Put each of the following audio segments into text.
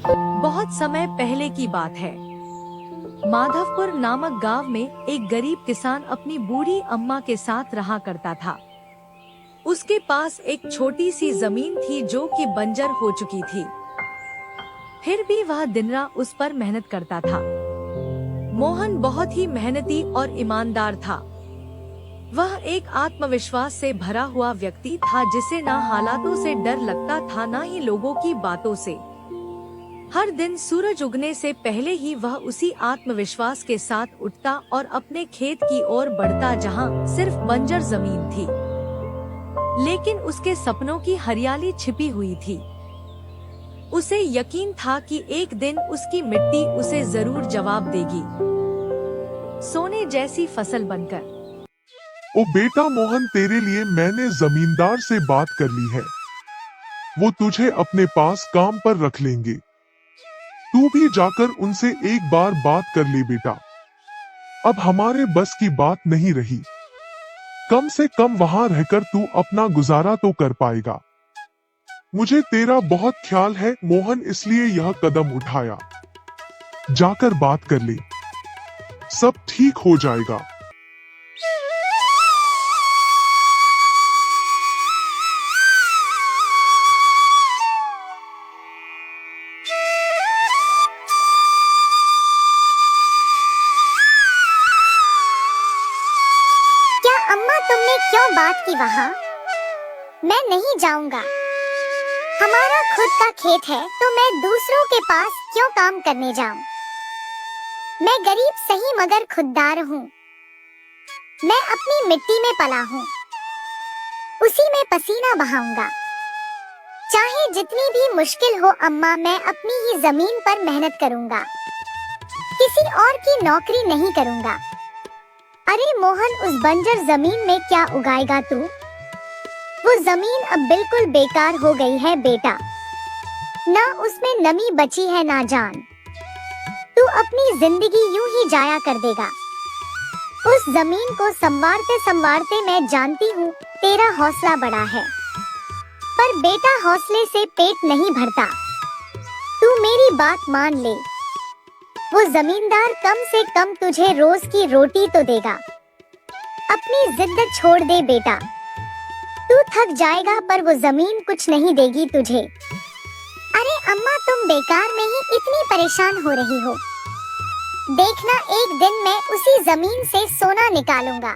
बहुत समय पहले की बात है। माधवपुर नामक गांव में एक गरीब किसान अपनी बूढ़ी अम्मा के साथ रहा करता था। उसके पास एक छोटी सी जमीन थी जो कि बंजर हो चुकी थी। फिर भी वह दिन रात उस पर मेहनत करता था। मोहन बहुत ही मेहनती और ईमानदार था। वह एक आत्मविश्वास से भरा हुआ व्यक्ति था जिसे ना हालातों से डर लगता था ना ही लोगों की बातों से। हर दिन सूरज उगने से पहले ही वह उसी आत्मविश्वास के साथ उठता और अपने खेत की ओर बढ़ता जहां सिर्फ बंजर जमीन थी, लेकिन उसके सपनों की हरियाली छिपी हुई थी। उसे यकीन था कि एक दिन उसकी मिट्टी उसे जरूर जवाब देगी, सोने जैसी फसल बनकर। ओ बेटा मोहन, तेरे लिए मैंने जमींदार से बात कर ली है। वो तुझे अपने पास काम पर रख लेंगे। तू भी जाकर उनसे एक बार बात कर ले बेटा। अब हमारे बस की बात नहीं रही। कम से कम वहां रहकर तू अपना गुजारा तो कर पाएगा। मुझे तेरा बहुत ख्याल है मोहन, इसलिए यह कदम उठाया। जाकर बात कर ले, सब ठीक हो जाएगा। अम्मा, तुमने क्यों बात की वहाँ? मैं नहीं जाऊंगा। हमारा खुद का खेत है तो मैं दूसरों के पास क्यों काम करने जाऊं? मैं गरीब सही मगर खुददार हूँ। मैं अपनी मिट्टी में पला हूँ, उसी में पसीना बहाऊंगा। चाहे जितनी भी मुश्किल हो अम्मा, मैं अपनी ही जमीन पर मेहनत करूंगा। किसी और की नौकरी नहीं करूंगा। अरे मोहन, उस बंजर जमीन में क्या उगाएगा तू? वो जमीन अब बिल्कुल बेकार हो गई है बेटा। ना उसमें नमी बची है ना जान। तू अपनी जिंदगी यूं ही जाया कर देगा। उस जमीन को संवारते संवारते मैं जानती हूँ तेरा हौसला बड़ा है, पर बेटा हौसले से पेट नहीं भरता। तू मेरी बात मान ले। वो जमींदार कम से कम तुझे रोज की रोटी तो देगा। अपनी जिद छोड़ दे बेटा। तू थक जाएगा पर वो जमीन कुछ नहीं देगी तुझे। अरे अम्मा, तुम बेकार में ही इतनी परेशान हो रही हो। देखना, एक दिन मैं उसी जमीन से सोना निकालूंगा।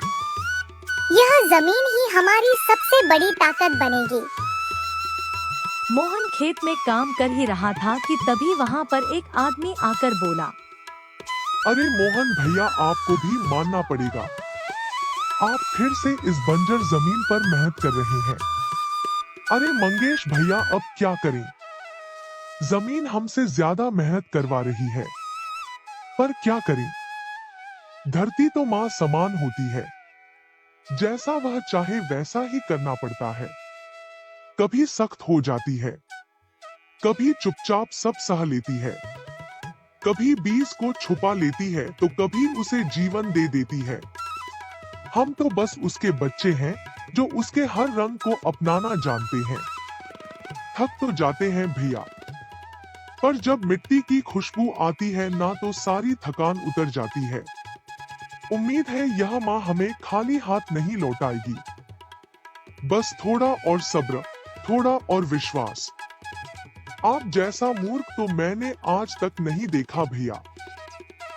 यह जमीन ही हमारी सबसे बड़ी ताकत बनेगी। मोहन खेत में काम कर ही रहा था कि तभी वहाँ पर एक आदमी आकर बोला, अरे मोहन भैया, आपको भी मानना पड़ेगा। आप फिर से इस बंजर जमीन पर मेहनत कर रहे हैं। अरे मंगेश भैया, अब क्या करें? जमीन हमसे ज्यादा मेहनत करवा रही है, पर क्या करें? धरती तो माँ समान होती है, जैसा वह चाहे वैसा ही करना पड़ता है। कभी सख्त हो जाती है, कभी चुपचाप सब सह लेती है, कभी बीज को छुपा लेती है तो कभी उसे जीवन दे देती है। हम तो बस उसके बच्चे हैं जो उसके हर रंग को अपनाना जानते हैं। थक तो जाते हैं भैया, पर जब मिट्टी की खुशबू आती है ना तो सारी थकान उतर जाती है। उम्मीद है यह माँ हमें खाली हाथ नहीं लौटाएगी। बस थोड़ा और सब्र, थोड़ा और विश्वास। आप जैसा मूर्ख तो मैंने आज तक नहीं देखा भैया।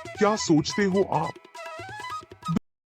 क्या सोचते हो आप?